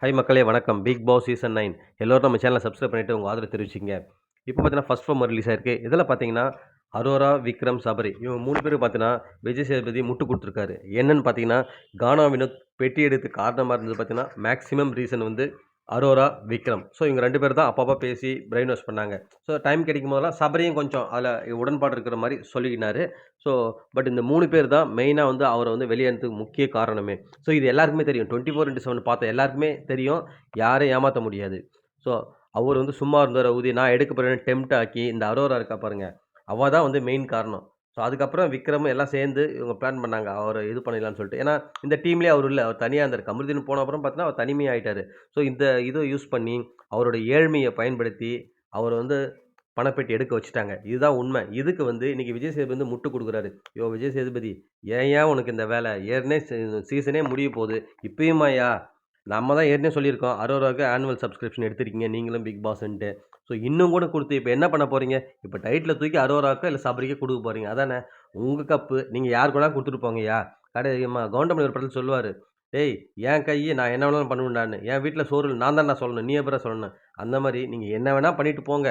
Hi மக்களே வணக்கம். Big Boss season 9 எல்லோரும் நம்ம சேனலை சப்ஸ்கிரைப் பண்ணிட்டு உங்க ஆதரவு தெரிவிச்சிங்க. இப்போ பார்த்தீங்கன்னா ஃபர்ஸ்ட் ப்ரோமோ ரிலீஸ் ஆயிருக்கு. இதில் பார்த்தீங்கன்னா அரோரா, விக்ரம், சபரி இவங்க 3 பேரும் பார்த்தீங்கன்னா விஜய் சேதுபதி முட்டு குடுத்துருக்காரு. என்னன்னு பார்த்தீங்கன்னா, கானா வினோத் பேட்டி எடுத்து காரணமா இருந்தது பார்த்தீங்கன்னா, மேக்ஸிமம் ரீசன் வந்து அரோரா, விக்ரம். ஸோ இவங்க 2 பேர் தான் அப்பப்போ பேசி பிரெயின் வாஷ் பண்ணாங்க. ஸோ டைம் கிடைக்கும் போதெல்லாம் சபரியும் கொஞ்சம் அதில் உடன்பாடு இருக்கிற மாரி சொல்லிக்கினாரு. ஸோ பட் இந்த 3 பேர் தான் மெயினா வந்து அவர வந்து வெளியேறதுக்கு முக்கிய காரணமே. ஸோ இது எல்லாருக்குமே தெரியும். 24/7 பார்த்த எல்லாருக்குமே தெரியும். யாரையும் ஏமாத்த முடியாது. ஸோ அவரு வந்து சும்மா இருந்தாரு உதய் நான் எடுக்க போறேன்னு டெம்ப்ட் ஆக்கி இந்த அரோரா இருக்கா பாருங்க. அவ தான் வந்து மெயின் காரணம். ஸோ அதுக்கப்புறம் விக்ரம் எல்லாம் சேர்ந்து இவங்க பிளான் பண்ணாங்க. அவர இது பண்ணிடலான்னு சொல்லிட்டு. ஏன்னா இந்த டீம்லயே அவரு இல்ல. அவர் தனியா இருந்தாரு. கமருதீன் போன அப்புறம் பார்த்தீங்கன்னா, அவர் தனிமையாயிட்டாரு. ஸோ இந்த இத யூஸ் பண்ணி அவருடைய ஏழ்மைய பயன்படுத்தி அவர வந்து பணப்பெட்டி எடுக்க வச்சுட்டாங்க. இதுதான் உண்மை. இதுக்கு வந்து இன்னைக்கு விஜய் சேதுபதி வந்து முட்டு குடுக்குறாரு. யோவ் விஜய் சேதுபதி, ஏன்யா உனக்கு இந்த வேல? ஏற்கனவே சீசனே முடிய போது. இப்பயுமாய்யா? நம்ம தான் ஏற்கனவே சொல்லியிருக்கோம். அரோராவுக்கு ஆனுவல் சப்ஸ்கிரிப்ஷன் எடுத்திருக்கீங்க. நீங்களும் பிக் பாஸ்ன்ட்டு. ஸோ இன்னும் கூட குடுத்து இப்ப என்ன பண்ண போறீங்க? இப்ப டைட்டில தூக்கி அரோராக்கோ இல்ல சபரிக்கோ குடுக்க போறீங்க. அதானே? உங்க கப்பு. நீங்க யாருக்கு வேணா குடுத்துட்டு போங்கய்யா. கவுண்டமணி ஒரு படத்துல சொல்லுவாரு. "டேய் என் கையி நான் என்ன வேணாலும் பண்ணுவேன்டான்னு. என் வீட்ல சோறு இல்ல நான் தான்டா சொல்லணும். நீ எப்புட்றா சொல்லணும்?" அந்த மாரி நீங்க என்ன வேணா பண்ணிட்டு போங்க.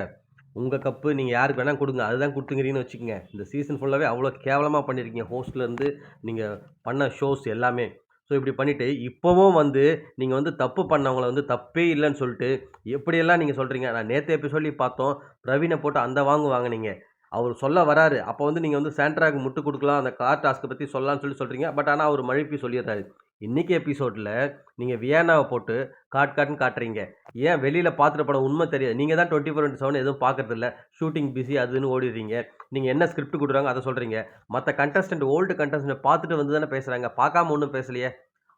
உங்க கப்பு நீங்க யாருக்கு வேணா குடுங்க. அதுதான் குடுத்துக்கிறீங்கன்னு வச்சுக்கங்க. இந்த சீசன் ஃபுல்லாவே அவ்ளோ கேவலமா பண்ணியிருக்கீங்க. ஹோஸ்ட்லருந்து நீங்க பண்ண ஷோஸ் எல்லாமே. ஸோ இப்படி பண்ணிட்டு, இப்பவும் வந்து நீங்க வந்து தப்பு பண்ணவங்கள வந்து தப்பே இல்லன்னு சொல்ட்டு, எப்படியெல்லாம் நீங்க சொல்றீங்க? நான் நேத்து எபிசோட்லயும் பார்த்தோம். பிரவீன போட்டு அந்த வாங்கு வாங்குனீங்க. அவரு சொல்ல வராரு. அப்ப வந்து நீங்க வந்து சாண்ட்ராக்கு முட்டு குடுக்கலாம். அந்த கார் டாஸ்க்க பத்தி சொல்லலாம்னு சொல்லி சொல்றீங்க. பட் ஆனா அவரு மழுப்பி சொல்லிர்றாரு. இன்னைக்கு எபிசோட்ல நீங்க வியன்னாவ போட்டு காட்டுன்னு காட்டுறீங்க. ஏன் வெளியில பார்த்துட்ட படம் உண்மை தெரியாது. நீங்க தான் 24/7 எதுவும் பார்க்கறதில்ல. ஷூட்டிங் பிஸி அது இதுன்னு ஓடிர்றீங்க. நீங்க என்ன ஸ்கிரிப்ட் குடுக்குறாங்க அத சொல்றீங்க. மத்த கண்டஸ்டன்ட் ஓல்டு கண்டஸ்டன்ட் பார்த்துட்டு வந்து தானே பேசுறாங்க. பார்க்காம ஒண்ணும் பேசலையே.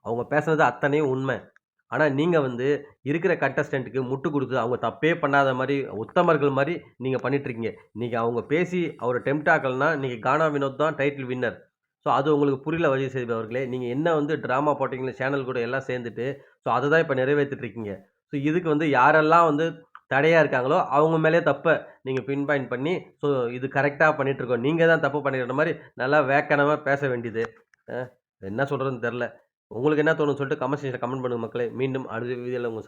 அவங்க பேசுனது அத்தனையும் உண்மை. ஆனா நீங்க வந்து இருக்கிற கண்டஸ்டன்ட்க்கு முட்டு குடுத்து, அவங்க தப்பே பண்ணாத மாரி, உத்தமர்கள் மாரி நீங்க பண்ணிட்டுருக்கீங்க. இன்னைக்கு அவங்க பேசி அவர டெம்ப்ட் ஆக்கலன்னா, இன்னைக்கு கானா வினோத் தான் டைட்டில் வின்னர். ஸோ அது உங்களுக்கு புரியல விஜய் சேதுபதி அவர்களே. நீங்க என்ன வந்து டிராமா போட்டீங்களோ சேனல் கூட எல்லாம் சேர்ந்துட்டு, ஸோ அத தான் இப்ப நிறைவேத்திட்டு இருக்கீங்க. ஸோ இதுக்கு வந்து யாரெல்லாம் வந்து தடையா இருக்காங்களோ, அவங்க மேலயே தப்ப நீங்க பின் பாயிண்ட் பண்ணி, ஸோ இது கரெக்ட்டா பண்ணிட்டுருக்கோம். நீங்க தான் தப்பு பண்ணியிருந்த மாரி நல்லா வேக்கனமா பேச வேண்டியது. அ என்ன சொல்றதுன்னு தெர்ல. உங்களுக்கு என்ன தோணும்னு சொல்லிட்டு கமெண்ட் செக்ஷன்ல கமெண்ட் பண்ணுங்க மக்களே. மீண்டும் அடுத்த வீடியோல உங்கள